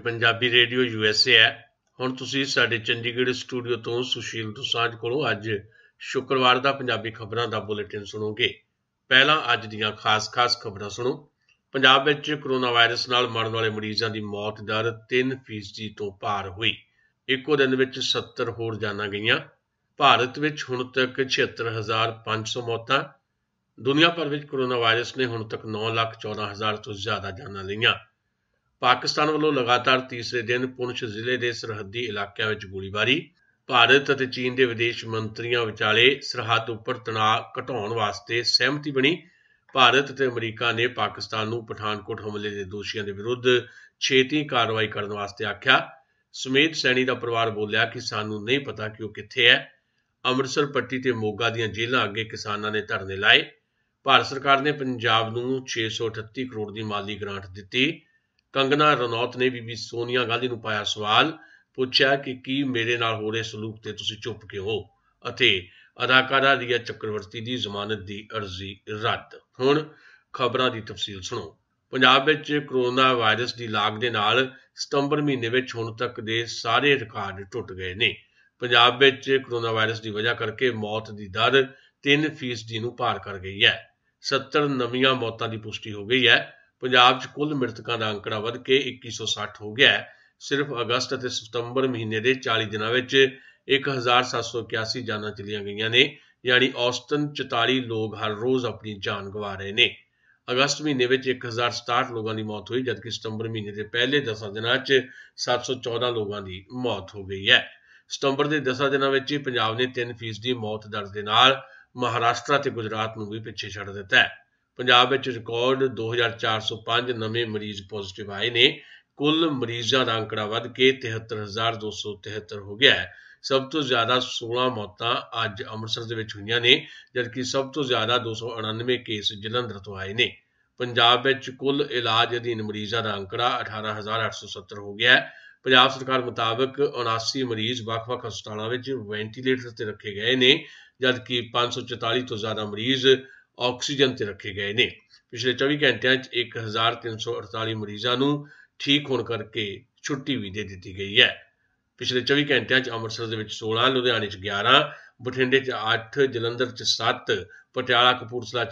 Punjabi radio USA है। हुण तुसीं साडे चंडीगढ़ स्टूडियो तो सुशील दोसांझ कोलों अज शुक्रवार दा पंजाबी खबरां दा बुलेटिन सुणोगे। पहलां अज दीआं खास खबरां सुणो। पंजाब विच कोरोना वायरस नाल मरण वाले मरीज़ां दी मौत दर 3% तो पार हुई। इक्को दिन विच 70 होर जानां गईआं। भारत विच हुण तक 76,500 मौतां। दुनिया भर विच कोरोना वायरस ने हुण तक 9,14,000 तो ज़्यादा जानां लईआं। पाकिस्तान वालों लगातार तीसरे दिन पुंछ जिले के सरहदी इलाकों में गोलीबारी। भारत और चीन के विदेश मंत्रियों विचाले सरहद उपर तनाव घटाउण वास्ते सहमति बनी। भारत और अमरीका ने पाकिस्तान नूं पठानकोट हमले के दोषियों के विरुद्ध छेती कार्रवाई करने वास्ते आख्या। सुमेध सैनी का परिवार बोलिया कि सानूं नहीं पता कि वह कित्थे है। अमृतसर पट्टी ते मोगा दीआं जेलां अगे किसानां ने धरने लाए। भारत सरकार ने पंजाब नूं 638 करोड़ की माली ग्रांट दी। कंगना रनौत ने बीबी सोनिया गांधी नूं पाया सवाल, पुछया कि की मेरे नाल हो रहे सलूक ते तुसीं चुप क्यों हो। अते अदाकारा रिया चक्रवर्ती की जमानत की अर्जी रद्द। हुण खबरां दी तफसील सुणो। पंजाब विच कोरोना वायरस की लाग दे नाल सितंबर महीने विच हुण तक दे सारे रिकार्ड टुट गए ने। पंजाब विच कोरोना वायरस की वजह करके मौत की दर 3% नूं पार कर गई है। 70 नवीं मौतां की पुष्टि हो गई है। पंजाब च कुल मृतकों का आंकड़ा वध के 2160 हो गया है। सिर्फ अगस्त और सितंबर महीने के 40 दिनों में 1781 जानां चलियां गईयां ने, यानी औसतन 44 लोग हर रोज़ अपनी जान गवा रहे हैं। अगस्त महीने में 1067 लोगों की मौत हुई, जबकि सितंबर महीने के पहले 10 दिनों 714 लोगों की मौत हो गई है। सितंबर के 10 दिनों में पंजाब ने 3% मौत दर के नाल महाराष्ट्र ते गुजरात नूं भी पिछे छड़ दिता है। पंजाब विच रिकॉर्ड 2405 नवे मरीज पॉजिटिव आए ने। कुल मरीजों का आंकड़ा वध के 73,273 हो गया है। सब तो ज़्यादा 16 मौतां अज अमृतसर दे विच होईयां ने, जबकि सब तो ज़्यादा 299 केस जलंधर तो आए ने। पंजाब विच कुल इलाज अधीन मरीजों का आंकड़ा 18,870 हो गया है। पंजाब सरकार मुताबिक 79 मरीज वख-वख हस्पतालों में वेंटीलेटर ते रखे गए ने, जबकि 544 तो ज़्यादा मरीज ऑक्सीजन ते रखे गए ने। पिछले 24 घंटिया 1348 मरीजों नूं ठीक होने करके छुट्टी भी दे दी गई है। पिछले 24 घंटिया अमृतसर दे विच 16, लुधियाने 11, बठिंडे 8, जलंधर 7, पटियाला कपूरथला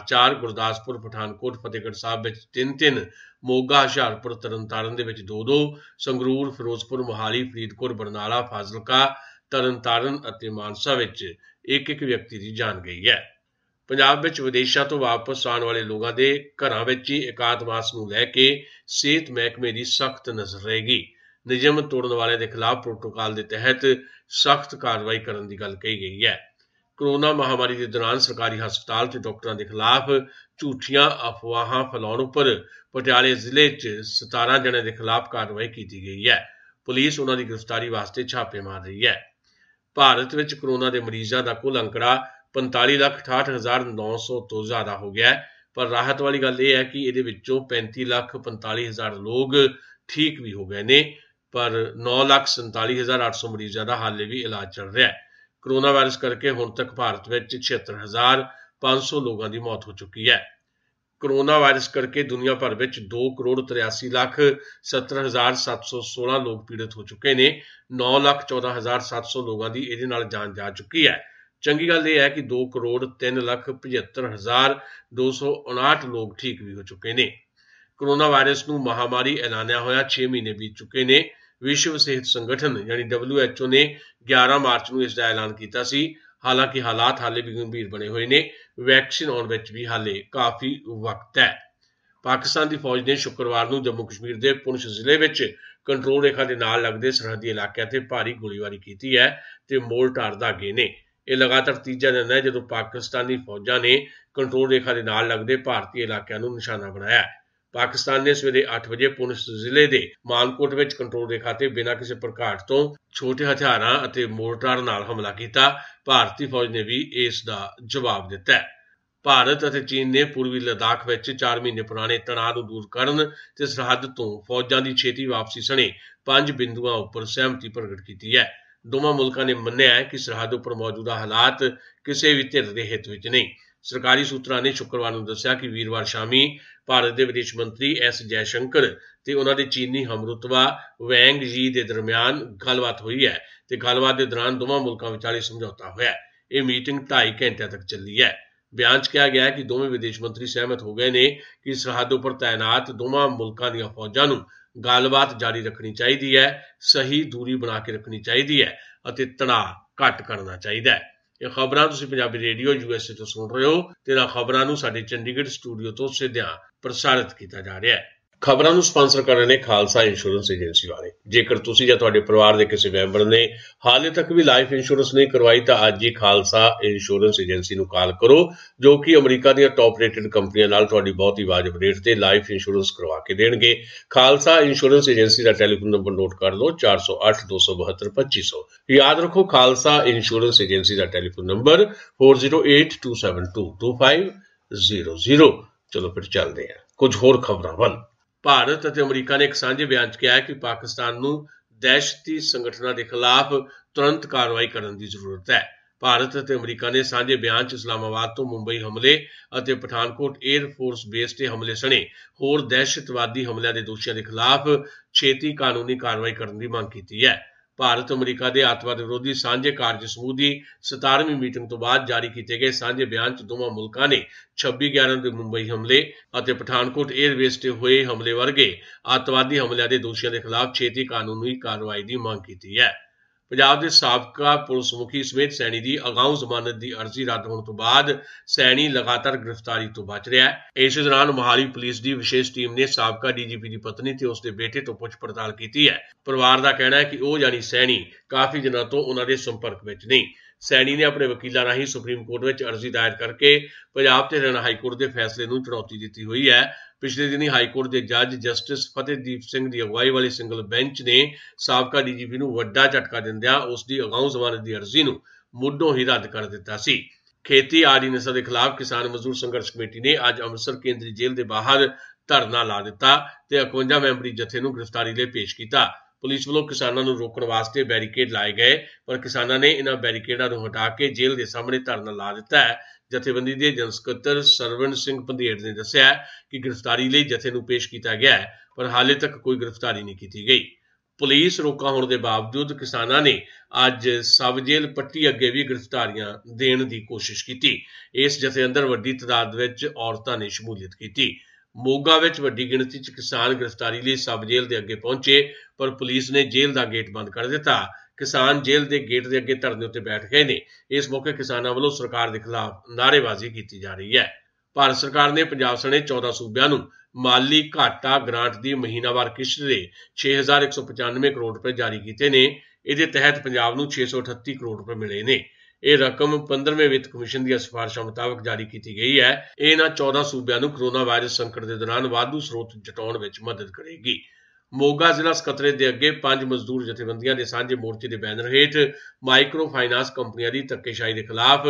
4, गुरदासपुर, पठानकोट, फतेहगढ़ साहब 3, मोगा, हुशियारपुर, तरनतारन 2, संगरूर, फिरोजपुर, मोहाली, फरीदकोट, बरनाला, फाजिलका, तरनतारन और मानसा 1-1 व्यक्ति की जान गई है। पंजाब विच विदेशों तो वापस आने वाले लोगों के घरों में ही एकांतवास नूं लैके सेहत महकमे की सख्त नज़र रहेगी। नियम तोड़न वाले के खिलाफ प्रोटोकॉल के तहत सख्त कार्रवाई करने की गल कही गई है। कोरोना महामारी के दौरान सरकारी हस्पताल ते डॉक्टरों के खिलाफ झूठियां अफवाहां फैलाउण पर पटियाले जिले 17 जणियां के खिलाफ कार्रवाई की गई है। पुलिस उन्हां दी गिरफ्तारी वास्ते छापे मार रही है। भारत विच कोरोना के मरीजों का कुल अंकड़ा 45,68,900 तो ज़्यादा हो गया है। पर राहत वाली गल यह है कि ये 35,45,000 लोग ठीक भी हो गए ने, पर 9,47,800 मरीजों का हाले भी इलाज चल रहा है। कोरोना वायरस करके हुण तक भारत में 76,500 लोगों की मौत हो चुकी है। कोरोना वायरस करके दुनिया भर में 2,83,70,716 लोग पीड़ित हो चुके हैं। 9,14,700 लोगों की इहदे नाल जान जा चुकी है। चंगी गल यह है कि 2,03,75,259 लोग ठीक भी हो चुके हैं। कोरोना वायरस नूं महामारी ऐलानिया होया 6 महीने बीत चुके हैं। विश्व सेहत संगठन यानी WHO ने 11 मार्च नूं इसका ऐलान किया सी। हालांकि हालात हाले भी गंभीर बने हुए ने। वैक्सीन आउण विच भी हाले काफ़ी वक्त है। पाकिस्तान की फौज ने शुक्रवार नूं जम्मू कश्मीर के पुंछ जिले में कंट्रोल रेखा के नाल लगदे सरहदी इलाकों ते भारी गोलीबारी की है ते मोर्टार दागे ने। यह लगातार तीजा दिन है जदों पाकिस्तानी फौजां ने कंट्रोल रेखा के नाल लगदे भारतीय इलाकों को निशाना बनाया है। पाकिस्तान ने सवेरे 8 बजे पुंछ जिले के मानकोट में कंट्रोल रेखा से बिना किसी भड़काहट तो छोटे हथियारों और मोर्टार नाल हमला किया। भारतीय फौज ने भी इसका जवाब दिता है। भारत और चीन ने पूर्वी लद्दाख में 4 महीने पुराने तनाव दूर करने ते सरहद तो फौजां की छेती वापसी सने 5 बिंदुओं पर सहमति प्रगट की है। दोवां मुल्कां ने मन्निया है कि सरहद पर मौजूदा हालात किसी भी धिर के हित विच नहीं। ਸਰਕਾਰੀ ਸੂਤਰਾਂ ਨੇ ਸ਼ੁੱਕਰਵਾਰ ਨੂੰ ਦੱਸਿਆ ਕਿ ਵੀਰਵਾਰ ਸ਼ਾਮੀ ਭਾਰਤ ਦੇ ਵਿਦੇਸ਼ ਮੰਤਰੀ ਐਸ ਜੈਸ਼ੰਕਰ ਤੇ ਉਹਨਾਂ ਦੇ ਚੀਨੀ ਹਮਰੁਤਬਾ ਵੈਂਗ ਯੀ ਦੇ ਦਰਮਿਆਨ ਗੱਲਬਾਤ ਹੋਈ ਹੈ ਤੇ ਗੱਲਬਾਤ ਦੇ ਦੌਰਾਨ ਦੋਵਾਂ ਮੁਲਕਾਂ ਵਿਚਾਲੇ ਸਮਝੌਤਾ ਹੋਇਆ। ਇਹ ਮੀਟਿੰਗ 2.5 ਘੰਟਿਆਂ ਤੱਕ ਚੱਲੀ ਹੈ। ਬਿਆਨ 'ਚ ਕਿਹਾ ਗਿਆ ਹੈ ਕਿ ਦੋਵੇਂ ਵਿਦੇਸ਼ ਮੰਤਰੀ ਸਹਿਮਤ ਹੋ ਗਏ ਨੇ ਕਿ ਸਰਹੱਦ ਉੱਪਰ ਤਾਇਨਾਤ ਦੋਵਾਂ ਮੁਲਕਾਂ ਦੀਆਂ ਫੌਜਾਂ ਨੂੰ ਗੱਲਬਾਤ ਜਾਰੀ ਰੱਖਣੀ ਚਾਹੀਦੀ ਹੈ, ਸਹੀ ਦੂਰੀ ਬਣਾ ਕੇ ਰੱਖਣੀ ਚਾਹੀਦੀ ਹੈ ਅਤੇ ਤਣਾਅ ਘੱਟ ਕਰਨਾ ਚਾਹੀਦਾ ਹੈ। ਇਹ ਖਬਰਾਂ ਤੁਸੀਂ ਪੰਜਾਬੀ ਰੇਡੀਓ USA ਤੋਂ ਸੁਣ ਰਹੇ ਹੋ ਤੇ ਇਹਨਾਂ ਖਬਰਾਂ ਨੂੰ ਸਾਡੇ ਚੰਡੀਗੜ੍ਹ ਸਟੂਡੀਓ ਤੋਂ ਸਿੱਧਿਆਂ ਪ੍ਰਸਾਰਿਤ ਕੀਤਾ ਜਾ ਰਿਹਾ ਹੈ। ਖਬਰਾਂ ਨੂੰ ਸਪਾਂਸਰ ਕਰ ਰਹੇ ਨੇ ਖਾਲਸਾ ਇੰਸ਼ੋਰੈਂਸ ਏਜੰਸੀ ਵਾਲੇ। ਜੇਕਰ ਤੁਸੀਂ ਜਾਂ ਤੁਹਾਡੇ ਪਰਿਵਾਰ ਦੇ ਕਿਸੇ ਮੈਂਬਰ ਨੇ ਹਾਲੇ ਤੱਕ ਵੀ ਲਾਈਫ ਇੰਸ਼ੋਰੈਂਸ ਨਹੀਂ ਕਰਵਾਈ ਤਾਂ ਅੱਜ ਹੀ ਖਾਲਸਾ ਇੰਸ਼ੋਰੈਂਸ ਏਜੰਸੀ ਨੂੰ ਕਾਲ ਕਰੋ, ਜੋ ਕਿ ਅਮਰੀਕਾ ਦੀਆਂ ਟੌਪ ਰੇਟਡ ਕੰਪਨੀਆਂ ਨਾਲ ਤੁਹਾਡੀ ਬਹੁਤ ਹੀ ਵਾਜਬ ਰੇਟ ਤੇ ਲਾਈਫ ਇੰਸ਼ੋਰੈਂਸ ਕਰਵਾ ਕੇ ਦੇਣਗੇ। ਖਾਲਸਾ ਇੰਸ਼ੋਰੈਂਸ ਏਜੰਸੀ ਦਾ ਟੈਲੀਫੋਨ ਨੰਬਰ ਨੋਟ ਕਰ ਲਓ 408 272 2500। ਯਾਦ ਰੱਖੋ ਖਾਲਸਾ ਇੰਸ਼ੋਰੈਂਸ ਏਜੰਸੀ ਦਾ ਟੈਲੀਫੋਨ ਨੰਬਰ 4082722500। ਚਲੋ ਫਿਰ ਚੱਲਦੇ ਹਾਂ ਕੁਝ ਹੋਰ ਖਬਰਾਂ ਵੱਲ। ਭਾਰਤ ਅਤੇ ਅਮਰੀਕਾ ਨੇ ਇੱਕ ਸਾਂਝੇ ਬਿਆਨ 'ਚ ਕਿਹਾ ਹੈ ਕਿ ਪਾਕਿਸਤਾਨ ਨੂੰ ਦਹਿਸ਼ਤੀ ਸੰਗਠਨਾਂ ਦੇ ਖਿਲਾਫ ਤੁਰੰਤ ਕਾਰਵਾਈ ਕਰਨ ਦੀ ਜ਼ਰੂਰਤ ਹੈ। ਭਾਰਤ ਅਤੇ ਅਮਰੀਕਾ ਨੇ ਸਾਂਝੇ ਬਿਆਨ 'ਚ ਇਸਲਾਮਾਬਾਦ ਤੋਂ ਮੁੰਬਈ ਹਮਲੇ ਅਤੇ ਪਠਾਨਕੋਟ 에ਅਰ ਫੋਰਸ ਬੇਸ ਤੇ ਹਮਲੇ ਸਣੇ ਹੋਰ ਦਹਿਸ਼ਤਵਾਦੀ ਹਮਲਿਆਂ ਦੇ ਦੋਸ਼ੀਆਂ ਦੇ ਖਿਲਾਫ ਛੇਤੀ ਕਾਨੂੰਨੀ ਕਾਰਵਾਈ ਕਰਨ ਦੀ ਮੰਗ ਕੀਤੀ ਹੈ। ਭਾਰਤ ਅਮਰੀਕਾ ਦੇ ਅੱਤਵਾਦ ਵਿਰੋਧੀ ਸਾਂਝੇ ਕਾਰਜ ਸਮੂਹ ਦੀ 17ਵੀਂ ਮੀਟਿੰਗ ਤੋਂ ਬਾਅਦ ਜਾਰੀ ਕੀਤੇ ਗਏ ਸਾਂਝੇ ਬਿਆਨ 'ਚ ਦੋਵਾਂ ਮੁਲਕਾਂ ਨੇ 26/11 ਦੇ ਮੁੰਬਈ ਹਮਲੇ ਅਤੇ ਪਠਾਨਕੋਟ 에ਅਰਬੇਸ ਤੇ ਹੋਏ ਹਮਲੇ ਵਰਗੇ ਅੱਤਵਾਦੀ ਹਮਲਿਆਂ ਦੇ ਦੋਸ਼ੀਆਂ ਦੇ ਖਿਲਾਫ ਛੇਤੀ ਕਾਨੂੰਨੀ ਕਾਰਵਾਈ ਦੀ ਮੰਗ ਕੀਤੀ ਹੈ। ਪੰਜਾਬ ਦੇ ਸਾਬਕਾ ਪੁਲਿਸ ਮੁਖੀ ਸਮੇਤ ਸੈਣੀ ਦੀ ਅਗਾਊਂ ਜ਼ਮਾਨਤ ਦੀ ਅਰਜ਼ੀ ਰੱਦ ਹੋਣ ਤੋਂ ਬਾਅਦ ਸੈਣੀ ਲਗਾਤਾਰ ਗ੍ਰਿਫਤਾਰੀ ਤੋਂ ਬਚ ਰਿਹਾ ਹੈ। ਇਸੇ ਦੌਰਾਨ ਮੋਹਾਲੀ ਪੁਲਿਸ ਦੀ ਵਿਸ਼ੇਸ਼ ਟੀਮ ਨੇ ਸਾਬਕਾ DGP ਦੀ ਪਤਨੀ ਤੇ ਉਸ ਦੇ ਬੇਟੇ ਤੋਂ ਪੁੱਛ ਪੜਤਾਲ ਕੀਤੀ ਹੈ। ਪਰਿਵਾਰ ਦਾ ਕਹਿਣਾ ਹੈ ਕਿ ਉਹ ਯਾਨੀ ਸੈਣੀ ਕਾਫੀ ਦਿਨਾਂ ਤੋਂ ਉਹਨਾਂ ਦੇ ਸੰਪਰਕ ਵਿੱਚ ਨਹੀਂ। ਸੈਣੀ ਨੇ ਆਪਣੇ ਵਕੀਲਾਂ ਰਾਹੀਂ ਸੁਪਰੀਮ ਕੋਰਟ ਵਿੱਚ ਅਰਜ਼ੀ ਦਾਇਰ ਕਰਕੇ ਪੰਜਾਬ ਤੇ ਹਰਿਆਣਾ ਹਾਈ ਕੋਰਟ ਦੇ ਫੈਸਲੇ ਨੂੰ ਚੁਣੌਤੀ ਦਿੱਤੀ ਹੋਈ ਹੈ। ਪਿਛਲੇ ਦਿਨੀ ਹਾਈ ਕੋਰਟ ਦੇ ਜੱਜ ਜਸਟਿਸ ਫਤਿਹਦੀਪ ਸਿੰਘ ਦੀ ਅਗਵਾਈ ਵਾਲੀ ਸਿੰਗਲ ਬੈਂਚ ਨੇ ਸਾਬਕਾ DGP ਨੂੰ ਵੱਡਾ ਝਟਕਾ ਦਿੰਦਿਆਂ ਉਸ ਦੀ ਅਗਾਊਂ ਜ਼ਮਾਨਤ ਦੀ ਅਰਜ਼ੀ ਨੂੰ ਮੁੱਢੋਂ ਹੀ ਰੱਦ ਕਰ ਦਿੱਤਾ ਸੀ। ਖੇਤੀ ਆੜੀ ਨਸਲ ਦੇ ਖਿਲਾਫ ਕਿਸਾਨ ਮਜ਼ਦੂਰ ਸੰਘਰਸ਼ ਕਮੇਟੀ ਨੇ ਅੱਜ ਅੰਮ੍ਰਿਤਸਰ ਕੇਂਦਰੀ ਜੇਲ੍ਹ ਦੇ ਬਾਹਰ ਧਰਨਾ ਲਾ ਦਿੱਤਾ ਤੇ 51 ਮੈਂਬਰੀ ਜਥੇ ਨੂੰ ਗ੍ਰਿਫਤਾਰੀ ਲਈ ਪੇਸ਼ ਕੀਤਾ। ਪੁਲਿਸ ਵੱਲੋਂ ਕਿਸਾਨਾਂ ਨੂੰ ਰੋਕਣ ਵਾਸਤੇ ਬੈਰੀਕੇਡ ਲਾਏ ਗਏ, ਪਰ ਕਿਸਾਨਾਂ ਨੇ ਇਹਨਾਂ ਬੈਰੀਕੇਡਾਂ ਨੂੰ ਹਟਾ ਕੇ ਜੇਲ੍ਹ ਦੇ ਸਾਹਮਣੇ ਧਰਨਾ ਲਾ ਦਿੱਤਾ ਹੈ। ਜਥੇਬੰਦੀ ਦੇ ਜਨਰਲ ਸਕੱਤਰ ਸਰਵਣ ਸਿੰਘ ਪੰਧੇੜ ਨੇ ਦੱਸਿਆ ਕਿ ਗ੍ਰਿਫਤਾਰੀ ਲਈ ਜਥੇ ਨੂੰ ਪੇਸ਼ ਕੀਤਾ ਗਿਆ ਹੈ, ਪਰ ਹਾਲੇ ਤੱਕ ਕੋਈ ਗ੍ਰਿਫਤਾਰੀ ਨਹੀਂ ਕੀਤੀ ਗਈ। ਪੁਲਿਸ ਰੋਕਾ ਹੋਣ ਦੇ ਬਾਵਜੂਦ ਕਿਸਾਨਾਂ ਨੇ ਅੱਜ ਸਬ ਜੇਲ੍ਹ ਪੱਟੀ ਅੱਗੇ ਵੀ ਗ੍ਰਿਫਤਾਰੀਆਂ ਦੇਣ ਦੀ ਕੋਸ਼ਿਸ਼ ਕੀਤੀ। ਇਸ ਜਥੇ ਅੰਦਰ ਵੱਡੀ ਤਾਦਾਦ ਵਿੱਚ ਔਰਤਾਂ ਨੇ ਸ਼ਮੂਲੀਅਤ ਕੀਤੀ। ਮੋਗਾ ਵਿੱਚ ਵੱਡੀ ਗਿਣਤੀ 'ਚ ਕਿਸਾਨ ਗ੍ਰਿਫਤਾਰੀ ਲਈ ਸਬ ਜੇਲ੍ਹ ਦੇ ਅੱਗੇ ਪਹੁੰਚੇ, ਪਰ ਪੁਲਿਸ ਨੇ ਜੇਲ੍ਹ ਦਾ ਗੇਟ ਬੰਦ ਕਰ ਦਿੱਤਾ। ਕਿਸਾਨ ਜੇਲ੍ਹ ਦੇ ਗੇਟ ਦੇ ਅੱਗੇ ਧਰਨੇ ਉੱਤੇ ਬੈਠ ਗਏ ਨੇ। ਇਸ ਮੌਕੇ ਕਿਸਾਨਾਂ ਵੱਲੋਂ ਸਰਕਾਰ ਦੇ ਖਿਲਾਫ ਨਾਅਰੇਬਾਜ਼ੀ ਕੀਤੀ ਜਾ ਰਹੀ ਹੈ। ਭਾਰਤ ਸਰਕਾਰ ਨੇ ਪੰਜਾਬ ਸਣੇ 14 ਸੂਬਿਆਂ ਨੂੰ ਮਾਲੀ ਘਾਟਾ ਗ੍ਰਾਂਟ ਦੀ ਮਹੀਨਾਵਾਰ ਕਿਸ਼ਤ ਦੇ 6195 ਕਰੋੜ ਰੁਪਏ ਜਾਰੀ ਕੀਤੇ ਨੇ। ਇਹਦੇ ਤਹਿਤ ਪੰਜਾਬ ਨੂੰ 638 ਕਰੋੜ ਰੁਪਏ ਮਿਲੇ ਨੇ। ਇਹ ਰਕਮ 15ਵੇਂ ਵਿੱਤ ਕਮਿਸ਼ਨ ਦੀਆਂ ਸਿਫਾਰਿਸ਼ਾਂ ਮੁਤਾਬਕ ਜਾਰੀ ਕੀਤੀ ਗਈ ਹੈ। ਇਹਨਾਂ 14 ਸੂਬਿਆਂ ਨੂੰ ਕਰੋਨਾ ਵਾਇਰਸ ਸੰਕਟ ਦੇ ਦੌਰਾਨ ਵਾਧੂ ਸਰੋਤ ਜੁਟਾਉਣ ਵਿੱਚ ਮਦਦ ਕਰੇਗੀ। ਮੋਗਾ ਜ਼ਿਲ੍ਹਾ ਸਕੱਤਰੇਤ ਦੇ ਅੱਗੇ 5 ਮਜ਼ਦੂਰ ਜਥੇਬੰਦੀਆਂ ਦੇ ਸਾਂਝੇ ਮੋਰਚੇ ਦੇ ਬੈਨਰ ਹੇਠ ਮਾਈਕਰੋ ਫਾਈਨਾਂਸ ਕੰਪਨੀਆਂ ਦੀ ਧੱਕੇਸ਼ਾਹੀ ਦੇ ਖਿਲਾਫ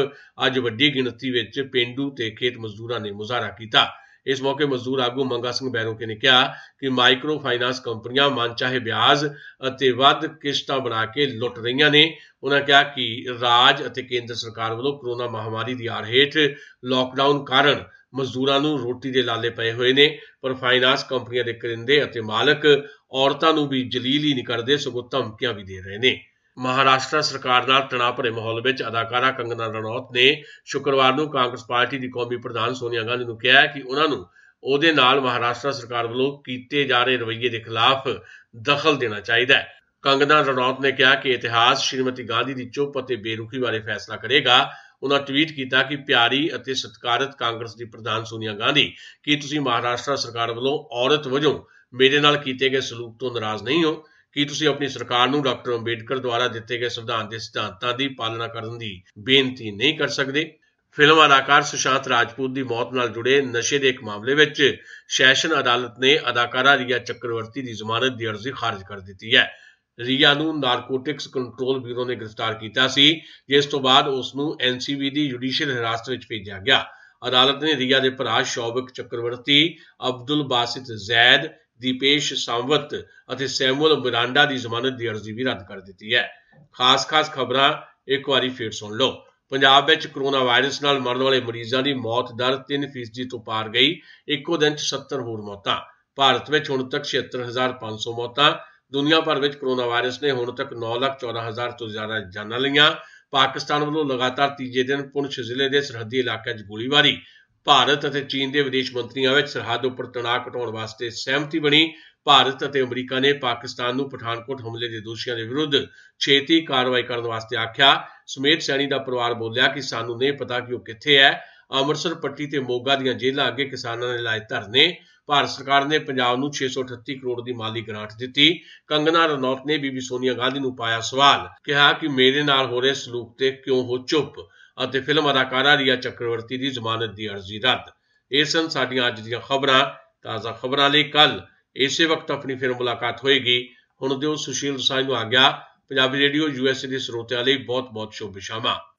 ਅੱਜ ਵੱਡੀ ਗਿਣਤੀ ਵਿੱਚ ਪੇਂਡੂ ਤੇ ਖੇਤ ਮਜ਼ਦੂਰਾਂ ਨੇ ਮੁਜ਼ਾਹਰਾ ਕੀਤਾ। ਇਸ ਮੌਕੇ ਮਜ਼ਦੂਰ ਆਗੂ ਮੰਗਾ ਸਿੰਘ ਬੈਰੋਕੇ ਨੇ ਕਿਹਾ ਕਿ ਮਾਈਕਰੋ ਫਾਈਨਾਂਸ ਕੰਪਨੀਆਂ ਮਨਚਾਹੇ ਵਿਆਜ ਅਤੇ ਵੱਧ ਕਿਸ਼ਤਾਂ ਬਣਾ ਕੇ ਲੁੱਟ ਰਹੀਆਂ ਨੇ। ਉਹਨਾਂ ਕਿਹਾ ਕਿ ਰਾਜ ਅਤੇ ਕੇਂਦਰ ਸਰਕਾਰ ਵੱਲੋਂ ਕਰੋਨਾ ਮਹਾਮਾਰੀ ਦੀ ਆੜ ਹੇਠ ਲਾਕਡਾਊਨ ਕਾਰਨ ਮਜ਼ਦੂਰਾਂ ਨੂੰ ਰੋਟੀ ਦੇ ਲਾਲੇ ਪਏ ਹੋਏ ਨੇ, ਪਰ ਫਾਈਨਾਂਸ ਕੰਪਨੀਆਂ ਦੇ ਕਰਿੰਦੇ ਅਤੇ ਮਾਲਕ ਔਰਤਾਂ ਨੂੰ ਵੀ ਜਲੀਲ ਹੀ ਨਹੀਂ ਕਰਦੇ, ਸਗੋਂ ਧਮਕੀਆਂ ਵੀ ਦੇ ਰਹੇ ਨੇ। ਮਹਾਰਾਸ਼ਟਰ ਸਰਕਾਰ ਨਾਲ ਤਣਾਅ ਭਰੇ ਮਾਹੌਲ ਵਿੱਚ ਅਦਾਕਾਰਾ ਕੰਗਨਾ ਰਣੌਤ ਨੇ ਸ਼ੁੱਕਰਵਾਰ ਨੂੰ ਕਾਂਗਰਸ ਪਾਰਟੀ ਦੀ ਕੌਮੀ ਪ੍ਰਧਾਨ ਸੋਨੀਆ ਗਾਂਧੀ ਨੂੰ ਕਿਹਾ ਕਿ ਉਹਨਾਂ ਨੂੰ ਉਹਦੇ ਨਾਲ ਮਹਾਰਾਸ਼ਟਰ ਸਰਕਾਰ ਵੱਲੋਂ ਕੀਤੇ ਜਾ ਰਹੇ ਰਵੱਈਏ ਦੇ ਖਿਲਾਫ ਦਖਲ ਦੇਣਾ ਚਾਹੀਦਾ ਹੈ। ਕੰਗਨਾ ਰਣੌਤ ਨੇ ਕਿਹਾ ਕਿ ਇਤਿਹਾਸ ਸ਼੍ਰੀਮਤੀ ਗਾਂਧੀ ਦੀ ਚੁੱਪ ਅਤੇ ਬੇਰੁਖੀ ਬਾਰੇ ਫੈਸਲਾ ਕਰੇਗਾ। ਉਹਨਾਂ ਟਵੀਟ ਕੀਤਾ ਕਿ ਪਿਆਰੀ ਅਤੇ ਸਤਿਕਾਰਤ ਕਾਂਗਰਸ ਦੀ ਪ੍ਰਧਾਨ ਸੋਨੀਆ ਗਾਂਧੀ, ਕੀ ਤੁਸੀਂ ਮਹਾਰਾਸ਼ਟਰ ਸਰਕਾਰ ਵੱਲੋਂ ਔਰਤ ਵਜੋਂ ਮੇਰੇ ਨਾਲ ਕੀਤੇ ਗਏ ਸਲੂਕ ਤੋਂ ਨਾਰਾਜ਼ ਨਹੀਂ ਹੋ? ਕੀ ਤੁਸੀਂ ਆਪਣੀ ਸਰਕਾਰ ਨੂੰ ਡਾਕਟਰ ਅੰਬੇਡਕਰ ਦੁਆਰਾ ਦਿੱਤੇ ਗਏ ਸੰਵਿਧਾਨ ਦੇ ਸਿਧਾਂਤਾਂ ਦੀ ਪਾਲਣਾ ਕਰਨ ਦੀ ਬੇਨਤੀ ਨਹੀਂ ਕਰ ਸਕਦੇ? ਫਿਲਮ ਅਦਾਕਾਰ ਸੁਸ਼ਾਂਤ ਰਾਜਪੂਤ ਦੀ ਮੌਤ ਨਾਲ ਜੁੜੇ ਨਸ਼ੇ ਦੇ ਇੱਕ ਮਾਮਲੇ ਵਿੱਚ ਸੈਸ਼ਨ ਅਦਾਲਤ ਨੇ ਅਦਾਕਾਰਾ ਰੀਆ ਚੱਕਰਵਰਤੀ ਦੀ ਜ਼ਮਾਨਤ ਦੀ ਅਰਜ਼ੀ ਖਾਰਜ ਕਰ ਦਿੱਤੀ ਹੈ। ਰੀਆ ਨੂੰ ਨਾਰਕੋਟਿਕਸ ਕੰਟਰੋਲ ਬਿਊਰੋ ਨੇ ਗ੍ਰਿਫਤਾਰ ਕੀਤਾ ਸੀ, ਜਿਸ ਤੋਂ ਬਾਅਦ ਉਸ ਨੂੰ NCB ਦੀ ਜੁਡੀਸ਼ੀਅਲ ਹਿਰਾਸਤ ਵਿੱਚ ਭੇਜਿਆ ਗਿਆ। ਅਦਾਲਤ ਨੇ ਰੀਆ ਦੇ ਭਰਾ ਸ਼ੌਬਕ ਚੱਕਰਵਰਤੀ, ਅਬਦੁਲ ਬਾਸਿਤ ਜ਼ੈਦ, ਦੀਪੇਸ਼ ਸਾਮਵਤ ਅਤੇ ਸੈਮੂਅਲ ਮਿਰਾਂਡਾ ਦੀ ਜ਼ਮਾਨਤ ਦੀ ਅਰਜ਼ੀ ਵੀ ਰੱਦ ਕਰ ਦਿੱਤੀ ਹੈ। ਖਾਸ ਖਬਰਾਂ ਇੱਕ ਵਾਰੀ ਫੇਰ ਸੁਣ ਲਓ। ਪੰਜਾਬ ਵਿੱਚ ਕੋਰੋਨਾ ਵਾਇਰਸ ਨਾਲ ਮਰਨ ਵਾਲੇ ਮਰੀਜ਼ਾਂ ਦੀ ਮੌਤ ਦਰ 3% ਤੋਂ ਪਾਰ ਗਈ। ਇੱਕੋ ਦਿਨ 'ਚ 70 ਹੋਰ ਮੌਤਾਂ। ਭਾਰਤ ਵਿੱਚ ਹੁਣ ਤੱਕ 76,500 ਮੌਤਾਂ। ਦੁਨੀਆ ਭਰ ਵਿੱਚ ਕੋਰੋਨਾ ਵਾਇਰਸ ਨੇ ਹੁਣ ਤੱਕ 9,14,000 ਤੋਂ ਜ਼ਿਆਦਾ ਜਾਨਾਂ ਲਈਆਂ। ਪਾਕਿਸਤਾਨ ਵੱਲੋਂ ਲਗਾਤਾਰ ਤੀਜੇ ਦਿਨ ਪੁੰਛ ਜ਼ਿਲ੍ਹੇ ਦੇ ਸਰਹੱਦੀ ਇਲਾਕਿਆਂ 'ਚ ਗੋਲੀਬਾਰੀ। ਭਾਰਤ ਅਤੇ ਚੀਨ ਦੇ ਵਿਦੇਸ਼ ਮੰਤਰੀਆਂ ਵਿੱਚ ਸਰਹੱਦ ਉੱਪਰ ਤਣਾਅ ਘਟਾਉਣ ਵਾਸਤੇ ਸਹਿਮਤੀ ਬਣੀ। ਭਾਰਤ ਅਤੇ ਅਮਰੀਕਾ ਨੇ ਪਾਕਿਸਤਾਨ ਨੂੰ ਪਠਾਨਕੋਟ ਹਮਲੇ ਦੇ ਦੋਸ਼ੀਆਂ ਦੇ ਵਿਰੁੱਧ ਛੇਤੀ ਕਾਰਵਾਈ ਕਰਨ ਵਾਸਤੇ ਆਖਿਆ। ਸਮੇਤ ਸੈਣੀ ਦਾ ਪਰਿਵਾਰ ਬੋਲਿਆ ਕਿ ਸਾਨੂੰ ਨਹੀਂ ਪਤਾ ਕਿ ਉਹ ਕਿੱਥੇ ਹੈ। ਅੰਮ੍ਰਿਤਸਰ ਪੱਟੀ ਤੇ ਮੋਗਾ ਦੀਆਂ ਜੇਲ੍ਹਾਂ ਅੱਗੇ ਕਿਸਾਨਾਂ ਨੇ ਲਾਏ ਧਰਨੇ। ਭਾਰਤ ਸਰਕਾਰ ਨੇ ਪੰਜਾਬ ਨੂੰ 638 ਕਰੋੜ ਦੀ ਮਾਲੀ ਗ੍ਰਾਂਟ ਦਿੱਤੀ। ਕੰਗਨਾ ਰਣੌਤ ਨੇ ਬੀਬੀ ਸੋਨੀਆ ਗਾਂਧੀ ਨੂੰ ਪਾਇਆ ਸਵਾਲ, ਕਿਹਾ ਕਿ ਮੇਰੇ ਨਾਲ ਹੋ ਰਹੇ ਸਲੂਕ ਤੇ ਕਿਉਂ ਹੋ ਚੁੱਪ, ਅਤੇ ਫਿਲਮ ਅਦਾਕਾਰਾ ਰੀਆ ਚੱਕਰਵਰਤੀ ਦੀ ਜ਼ਮਾਨਤ ਦੀ ਅਰਜ਼ੀ ਰੱਦ। ਇਹ ਸਨ ਸਾਡੀਆਂ ਅੱਜ ਦੀਆਂ ਖਬਰਾਂ। ਤਾਜ਼ਾ ਖਬਰਾਂ ਲਈ ਕੱਲ ਇਸੇ ਵਕਤ ਆਪਣੀ ਫਿਰ ਮੁਲਾਕਾਤ ਹੋਏਗੀ। ਹੁਣ ਦਿਓ ਸੁਸ਼ੀਲ ਦੋਸਾਂਝ ਨੂੰ ਆਗਿਆ। ਪੰਜਾਬੀ ਰੇਡੀਓ USA ਦੇ ਸਰੋਤਿਆਂ ਲਈ ਬਹੁਤ ਬਹੁਤ ਸ਼ੁਭ ਸ਼ਾਮਾਂ।